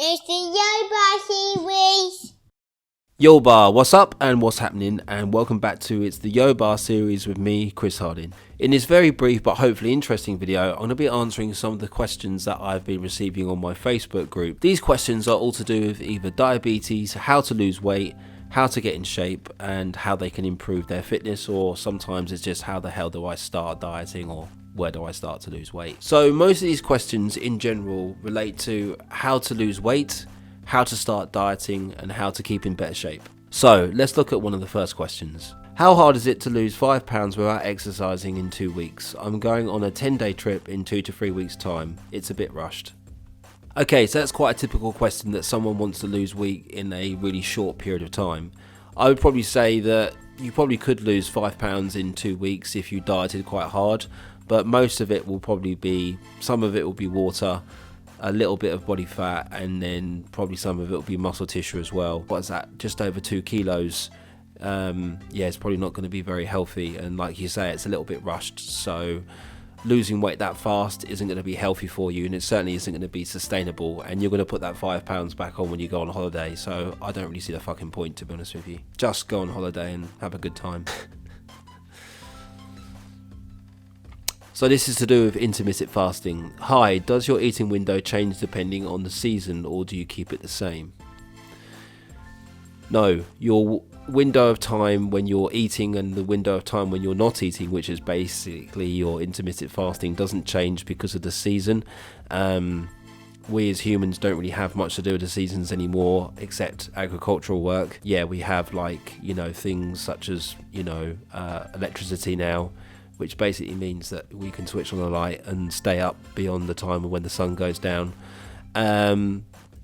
It's the Yoba series. Yo Bar, what's up and what's happening, and welcome back to It's the Yo Bar series with me, Chris Harding. In this very brief but hopefully interesting video, I'm going to be answering some of the questions that I've been receiving on my Facebook group. These questions are all to do with either diabetes, how to lose weight, how to get in shape, and how they can improve their fitness, or sometimes it's just how the hell do I start dieting, or where do I start to lose weight. So most of these questions in general relate to how to lose weight, how to start dieting, and how to keep in better shape. So let's look at one of the first questions. How hard is it to lose 5 pounds without exercising in 2 weeks? I'm going on a 10-day trip in 2 to 3 weeks time. It's a bit rushed. Okay, so that's quite a typical question that someone wants to lose weight in a really short period of time. I would probably say that you probably could lose 5 pounds in 2 weeks if you dieted quite hard, but most of it will probably be, some of it will be water, a little bit of body fat, and then probably some of it will be muscle tissue as well. What's that? Just over 2 kilos. It's probably not going to be very healthy, and like you say, it's a little bit rushed, so losing weight that fast isn't going to be healthy for you, and it certainly isn't going to be sustainable, and you're going to put that 5 pounds back on when you go on holiday. So I don't really see the fucking point, to be honest with you. Just go on holiday and have a good time. So this is to do with intermittent fasting. Hi, does your eating window change depending on the season, or do you keep it the same? No, your window of time when you're eating and the window of time when you're not eating, which is basically your intermittent fasting, doesn't change because of the season. We as humans don't really have much to do with the seasons anymore, except agricultural work. Yeah, we have things such as electricity now, which basically means that we can switch on a light and stay up beyond the time of when the sun goes down.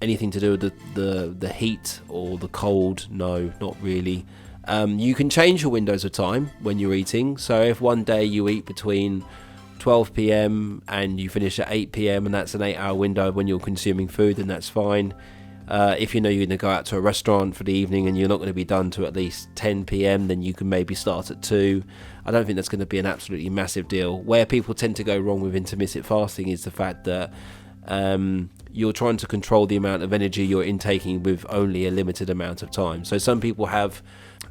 Anything to do with the heat or the cold? No, not really. You can change your windows of time when you're eating. So if one day you eat between 12 p.m. and you finish at 8 p.m. and that's an 8-hour window when you're consuming food, then that's fine. If you know you're going to go out to a restaurant for the evening and you're not going to be done to at least 10 p.m, then you can maybe start at 2. I don't think that's going to be an absolutely massive deal. Where people tend to go wrong with intermittent fasting is the fact that you're trying to control the amount of energy you're intaking with only a limited amount of time. So some people have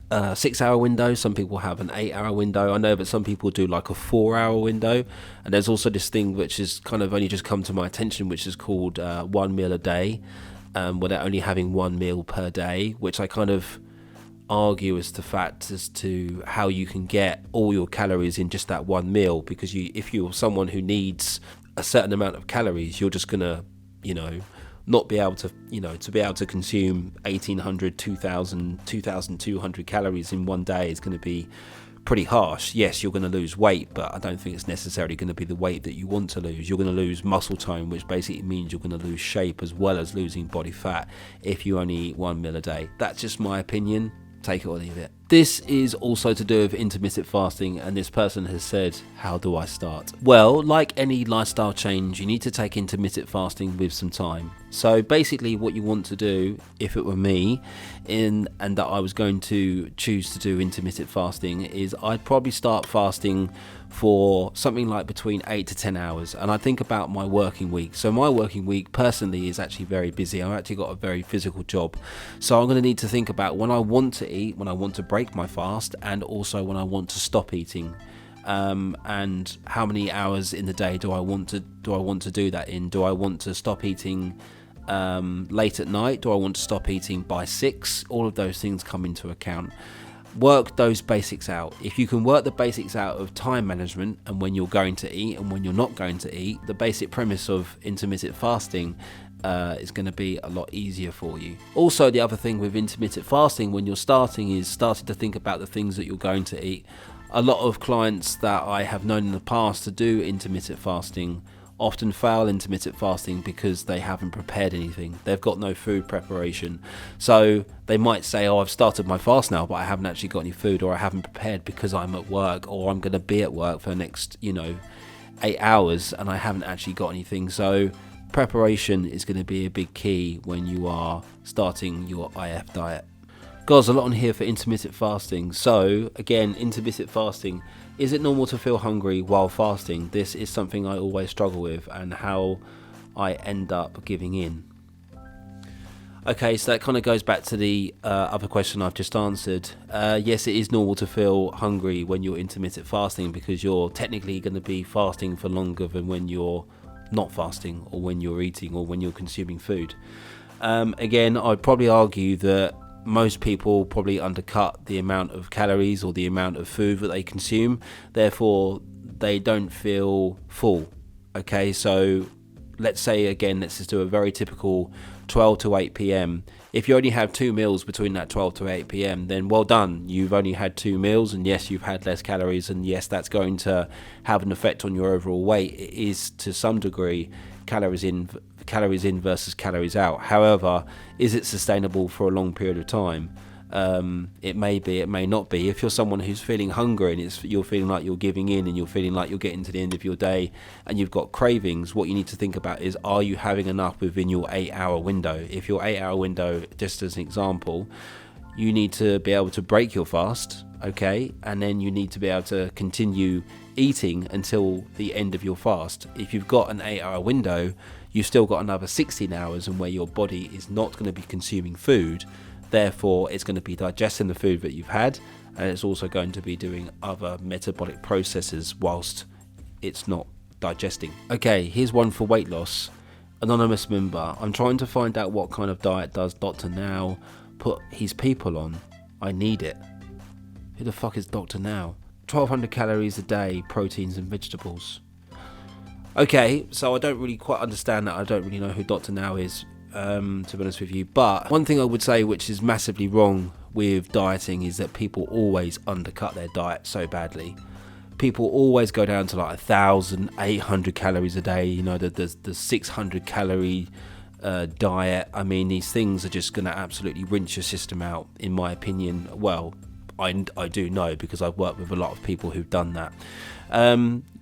a 6-hour window, some people have an 8-hour window. I know that some people do like a 4-hour window, and there's also this thing which is kind of only just come to my attention, which is called 1 meal a day, where they're only having 1 meal per day, which I kind of argue as the fact as to how you can get all your calories in just that one meal, because if you're someone who needs a certain amount of calories, you're just gonna not be able to to be able to consume 1,800, 2,000, 2,200 calories in one day is going to be pretty harsh. Yes, you're going to lose weight, but I don't think it's necessarily going to be the weight that you want to lose. You're going to lose muscle tone, which basically means you're going to lose shape as well as losing body fat if you only eat 1 meal a day. That's just my opinion. Take it or leave it. This is also to do with intermittent fasting, and this person has said, how do I start? Well, like any lifestyle change, you need to take intermittent fasting with some time. So basically what you want to do, if it were me, and that I was going to choose to do intermittent fasting, is I'd probably start fasting for something like between 8 to 10 hours. And I think about my working week. So my working week personally is actually very busy. I've actually got a very physical job. So I'm going to need to think about when I want to eat, when I want to break my fast, and also when I want to stop eating. And how many hours in the day do I want to do that in? Do I want to stop eating late at night? Do I want to stop eating by 6? All of those things come into account. Work those basics out. If you can work the basics out of time management and when you're going to eat and when you're not going to eat, the basic premise of intermittent fasting is going to be a lot easier for you. Also, the other thing with intermittent fasting when you're starting to think about the things that you're going to eat. A lot of clients that I have known in the past to do intermittent fasting often fail intermittent fasting because they haven't prepared anything. They've got no food preparation. So they might say, I've started my fast now, but I haven't actually got any food, or I haven't prepared because I'm at work, or I'm going to be at work for the next 8 hours and I haven't actually got anything. So preparation is going to be a big key when you are starting your IF diet. Guys, a lot on here for intermittent fasting. So again, intermittent fasting, is it normal to feel hungry while fasting? This is something I always struggle with, and how I end up giving in. Okay, so that kind of goes back to the other question I've just answered. Yes, it is normal to feel hungry when you're intermittent fasting, because you're technically going to be fasting for longer than when you're not fasting, or when you're eating, or when you're consuming food. Again, I'd probably argue that most people probably undercut the amount of calories or the amount of food that they consume. Therefore, they don't feel full. Okay, so let's say, again, let's just do a very typical 12 to 8 p.m. If you only have 2 meals between that 12 to 8 p.m, then well done. You've only had 2 meals, and yes, you've had less calories, and yes, that's going to have an effect on your overall weight. It is, to some degree, calories in versus calories out. However, is it sustainable for a long period of time? It may be, it may not be. If you're someone who's feeling hungry and you're feeling like you're giving in, and you're feeling like you're getting to the end of your day and you've got cravings, what you need to think about is, are you having enough within your 8-hour window? If your 8-hour window, just as an example, you need to be able to break your fast, okay, and then you need to be able to continue eating until the end of your fast. If you've got an 8-hour window, you've still got another 16 hours and where your body is not going to be consuming food. Therefore, it's going to be digesting the food that you've had, and it's also going to be doing other metabolic processes whilst it's not digesting. Okay, here's one for weight loss. Anonymous member: I'm trying to find out what kind of diet does Dr. Now put his people on. I need it. Who the fuck is Dr. Now? 1200 calories a day, proteins and vegetables. Okay, so I don't really quite understand that. I don't really know who Dr. Now is, to be honest with you. But one thing I would say which is massively wrong with dieting is that people always undercut their diet so badly. People always go down to like 1,800 calories a day, you know, the 600 calorie diet. I mean, these things are just going to absolutely rinse your system out, in my opinion. Well, I do know, because I've worked with a lot of people who've done that.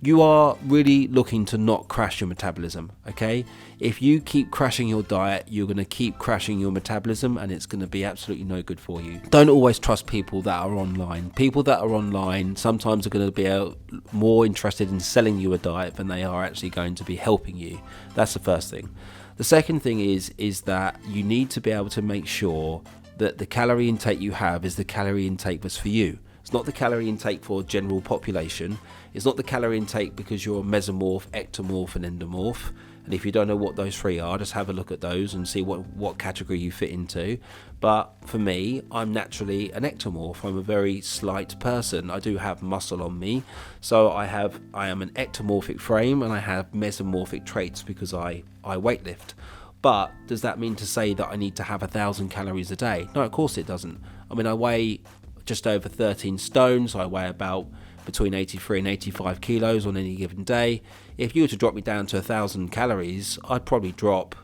You are really looking to not crash your metabolism, okay? If you keep crashing your diet, you're going to keep crashing your metabolism, and it's going to be absolutely no good for you. Don't always trust people that are online. People that are online sometimes are going to be more interested in selling you a diet than they are actually going to be helping you. That's the first thing. The second thing is that you need to be able to make sure that the calorie intake you have is the calorie intake that's for you. It's not the calorie intake for general population. It's not the calorie intake because you're a mesomorph, ectomorph and endomorph. And if you don't know what those three are, just have a look at those and see what category you fit into. But for me, I'm naturally an ectomorph. I'm a very slight person. I do have muscle on me. So I am an ectomorphic frame, and I have mesomorphic traits because I weightlift. But does that mean to say that I need to have 1,000 calories a day? No, of course it doesn't. I mean, I weigh just over 13 stones. I weigh about between 83 and 85 kilos on any given day. If you were to drop me down to 1,000 calories, I'd probably drop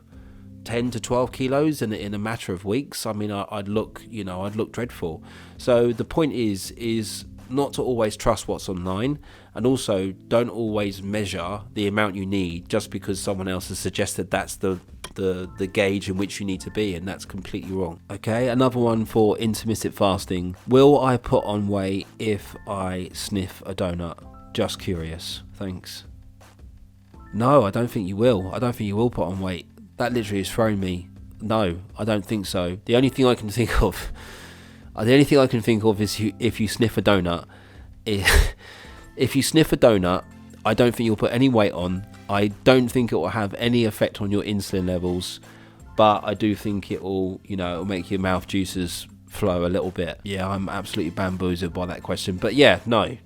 10 to 12 kilos in a matter of weeks. I mean, I'd look dreadful. So the point is not to always trust what's online, and also don't always measure the amount you need just because someone else has suggested that's the gauge in which you need to be, and that's completely wrong. Okay, another one for intermittent fasting. Will I put on weight if I sniff a donut? Just curious. Thanks. No, I don't think you will. I don't think you will put on weight. That literally has thrown me. No, I don't think so. The only thing I can think of is if you sniff a donut. If you sniff a donut, I don't think you'll put any weight on. I don't think it will have any effect on your insulin levels, but I do think it'll make your mouth juices flow a little bit. Yeah, I'm absolutely bamboozled by that question. But yeah, no,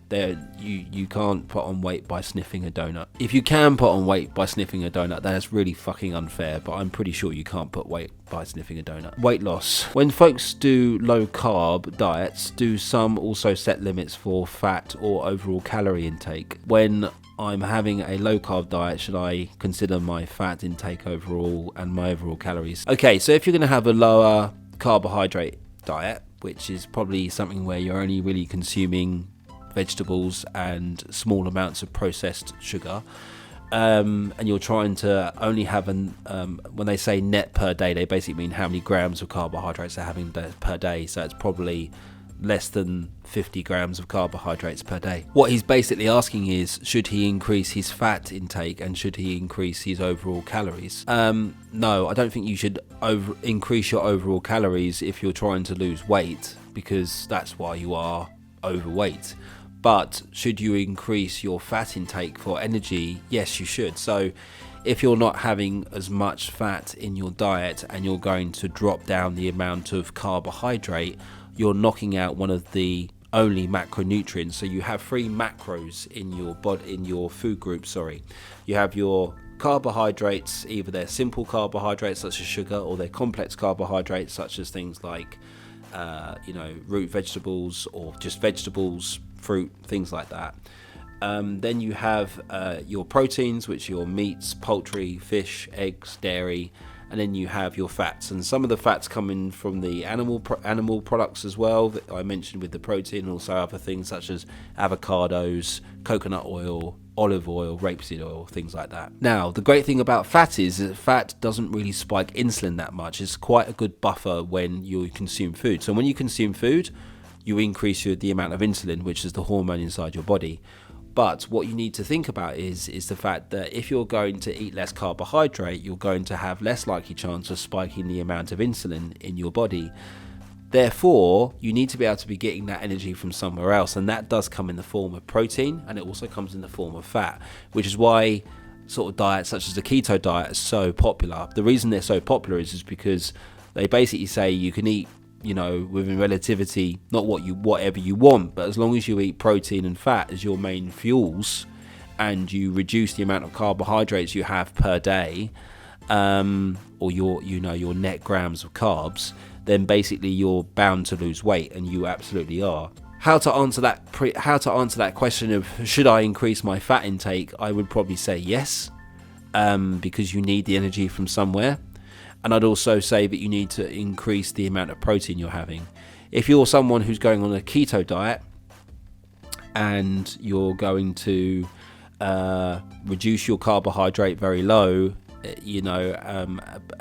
you can't put on weight by sniffing a donut. If you can put on weight by sniffing a donut, that is really fucking unfair, but I'm pretty sure you can't put weight by sniffing a donut. Weight loss. When folks do low carb diets, do some also set limits for fat or overall calorie intake? When I'm having a low carb diet, should I consider my fat intake overall and my overall calories? Okay, so if you're going to have a lower carbohydrate diet, which is probably something where you're only really consuming vegetables and small amounts of processed sugar, and you're trying to only have when they say net per day, they basically mean how many grams of carbohydrates they're having per day. So it's probably less than 50 grams of carbohydrates per day. What he's basically asking is, should he increase his fat intake and should he increase his overall calories? No, I don't think you should increase your overall calories if you're trying to lose weight, because that's why you are overweight. But should you increase your fat intake for energy? Yes, you should. So if you're not having as much fat in your diet and you're going to drop down the amount of carbohydrate, you're knocking out one of the only macronutrients. So you have 3 macros in your body, in your food group. You have your carbohydrates, either they're simple carbohydrates such as sugar, or they're complex carbohydrates such as things like root vegetables or just vegetables, fruit, things like that. Then you have your proteins, which are your meats, poultry, fish, eggs, dairy, and then you have your fats. And some of the fats come in from the animal products as well that I mentioned with the protein, and also other things such as avocados, coconut oil, olive oil, rapeseed oil, things like that. Now, the great thing about fat is that fat doesn't really spike insulin that much. It's quite a good buffer when you consume food. So when you consume food, you increase the amount of insulin, which is the hormone inside your body. But what you need to think about is the fact that if you're going to eat less carbohydrate, you're going to have less likely chance of spiking the amount of insulin in your body. Therefore, you need to be able to be getting that energy from somewhere else, and that does come in the form of protein, and it also comes in the form of fat, which is why sort of diets such as the keto diet are so popular. The reason they're so popular is because they basically say you can eat, within relativity, not whatever you want, but as long as you eat protein and fat as your main fuels, and you reduce the amount of carbohydrates you have per day, or your net grams of carbs, then basically you're bound to lose weight, and you absolutely are. How to answer that question of should I increase my fat intake? I would probably say yes, because you need the energy from somewhere. And I'd also say that you need to increase the amount of protein you're having. If you're someone who's going on a keto diet and you're going to reduce your carbohydrate very low,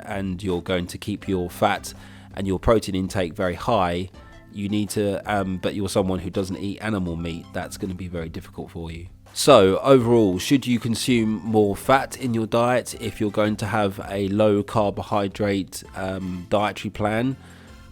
and you're going to keep your fat and your protein intake very high, you need to, but you're someone who doesn't eat animal meat, that's going to be very difficult for you. So overall, should you consume more fat in your diet if you're going to have a low carbohydrate dietary plan?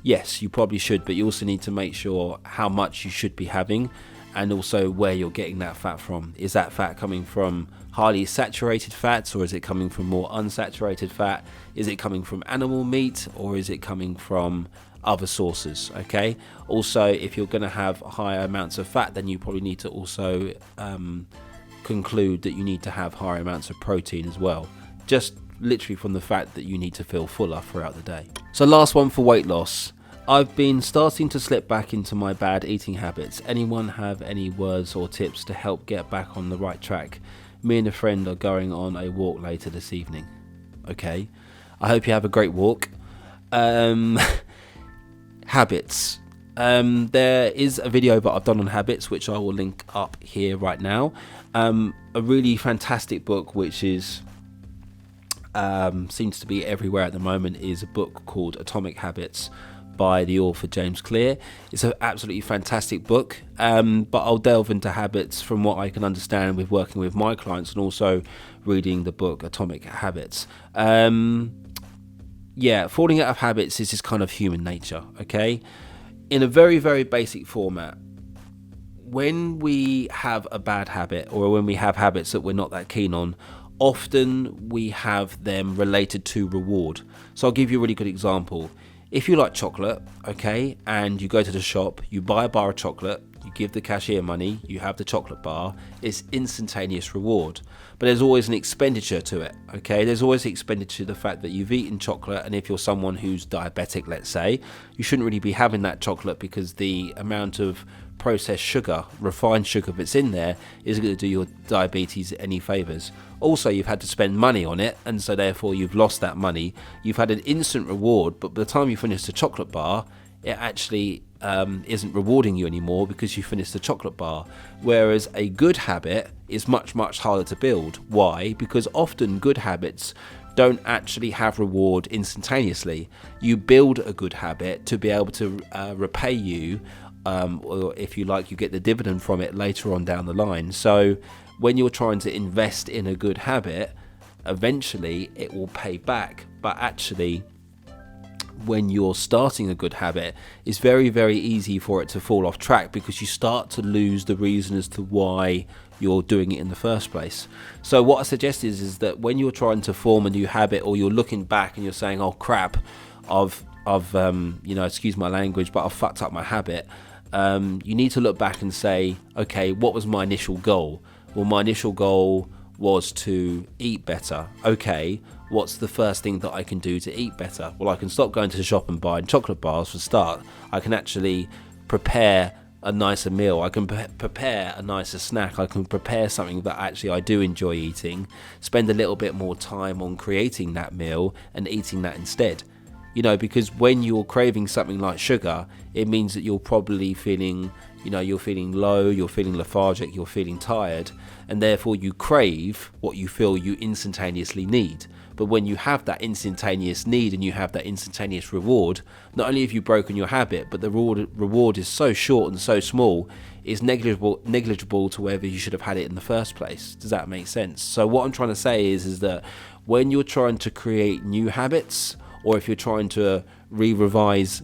Yes, you probably should, but you also need to make sure how much you should be having, and also where you're getting that fat from. Is that fat coming from highly saturated fats, or is it coming from more unsaturated fat? Is it coming from animal meat, or is it coming from other sources? Okay. Also, if you're going to have higher amounts of fat, then you probably need to also conclude that you need to have higher amounts of protein as well, just literally from the fact that you need to feel fuller throughout the day. So last one for weight loss. I've been starting to slip back into my bad eating habits. Anyone have any words or tips to help get back on the right track? Me and a friend are going on a walk later this evening. Okay, I hope you have a great walk. Habits. There is a video that I've done on habits, which I will link up here right now. A really fantastic book, which is seems to be everywhere at the moment, is a book called Atomic Habits by the author James Clear. It's an absolutely fantastic book, but I'll delve into habits from what I can understand with working with my clients and also reading the book Atomic Habits. Falling out of habits is just kind of human nature, okay? In a very, very basic format, when we have a bad habit or when we have habits that we're not that keen on, often we have them related to reward. So I'll give you a really good example. If you like chocolate, okay, and you go to the shop, you buy a bar of chocolate, you give the cashier money, you have the chocolate bar, it's instantaneous reward. But there's always an expenditure to it, okay? There's always the expenditure to the fact that you've eaten chocolate, and if you're someone who's diabetic, let's say, you shouldn't really be having that chocolate because the amount of processed sugar, refined sugar that's in there isn't going to do your diabetes any favours. Also, you've had to spend money on it, and so therefore you've lost that money. You've had an instant reward, but by the time you finish the chocolate bar, it actually isn't rewarding you anymore because you finished the chocolate bar. Whereas a good habit is much, much harder to build. Why? Because often good habits don't actually have reward instantaneously. You build a good habit to be able to repay you or if you like, you get the dividend from it later on down the line. So when you're trying to invest in a good habit, eventually it will pay back. But actually, when you're starting a good habit, it's very, very easy for it to fall off track, because you start to lose the reason as to why you're doing it in the first place. So what I suggest is that when you're trying to form a new habit, or you're looking back and you're saying, oh crap, I've excuse my language, but I've fucked up my habit, you need to look back and say, okay, what was my initial goal? Well, my initial goal was to eat better. Okay, what's the first thing that I can do to eat better? Well, I can stop going to the shop and buying chocolate bars for a start. I can actually prepare a nicer meal. I can prepare a nicer snack. I can prepare something that actually I do enjoy eating, spend a little bit more time on creating that meal and eating that instead. Because when you're craving something like sugar, it means that you're probably feeling, you're feeling low, you're feeling lethargic, you're feeling tired, and therefore you crave what you feel you instantaneously need. But when you have that instantaneous need and you have that instantaneous reward, not only have you broken your habit, but the reward is so short and so small, it's negligible to whether you should have had it in the first place. Does that make sense? So what I'm trying to say is that when you're trying to create new habits, or if you're trying to revise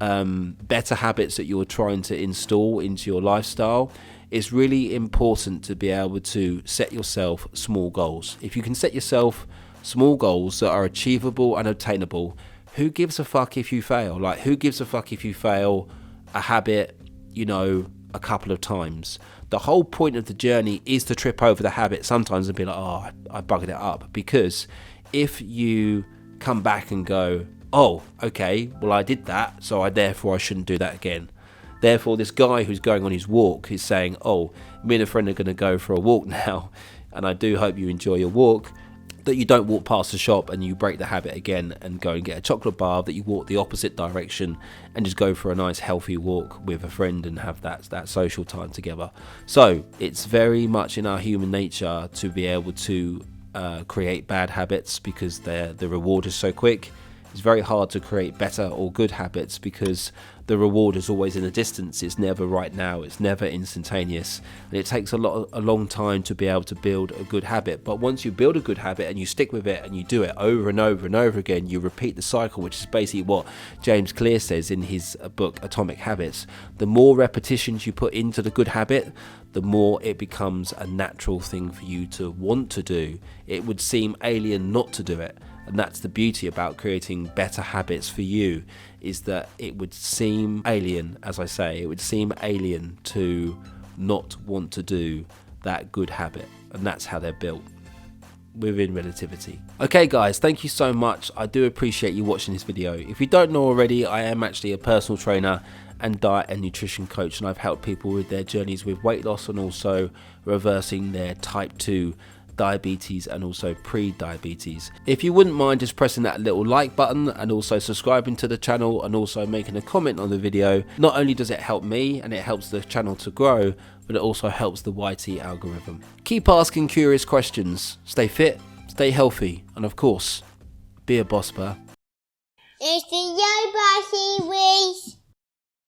better habits that you're trying to install into your lifestyle, it's really important to be able to set yourself small goals. If you can set yourself small goals that are achievable and obtainable, who gives a fuck if you fail? Like, who gives a fuck if you fail a habit, a couple of times? The whole point of the journey is to trip over the habit sometimes and be like, oh, I buggered it up. Because if you come back and go, oh, okay, well, I did that, so therefore I shouldn't do that again. Therefore, this guy who's going on his walk is saying, oh, me and a friend are going to go for a walk now, and I do hope you enjoy your walk, that you don't walk past the shop and you break the habit again and go and get a chocolate bar, that you walk the opposite direction and just go for a nice healthy walk with a friend and have that social time together. So it's very much in our human nature to be able to create bad habits, because the reward is so quick. It's very hard to create better or good habits because the reward is always in the distance. It's never right now. It's never instantaneous, and it takes a long time to be able to build a good habit. But once you build a good habit and you stick with it and you do it over and over and over again, you repeat the cycle, which is basically what James Clear says in his book Atomic Habits. The more repetitions you put into the good habit, the more it becomes a natural thing for you to want to do. It would seem alien not to do it. And that's the beauty about creating better habits for you, is that it would seem alien, as I say, it would seem alien to not want to do that good habit. And that's how they're built, within relativity. Okay guys, thank you so much. I do appreciate you watching this video. If you don't know already, I am actually a personal trainer and diet and nutrition coach, and I've helped people with their journeys with weight loss and also reversing their type 2 diabetes and also pre-diabetes. If you wouldn't mind just pressing that little like button and also subscribing to the channel and also making a comment on the video, not only does it help me and it helps the channel to grow, but it also helps the YT algorithm. Keep asking curious questions, stay fit, stay healthy, and of course, be a boss, It's the Yo Bossy Wish.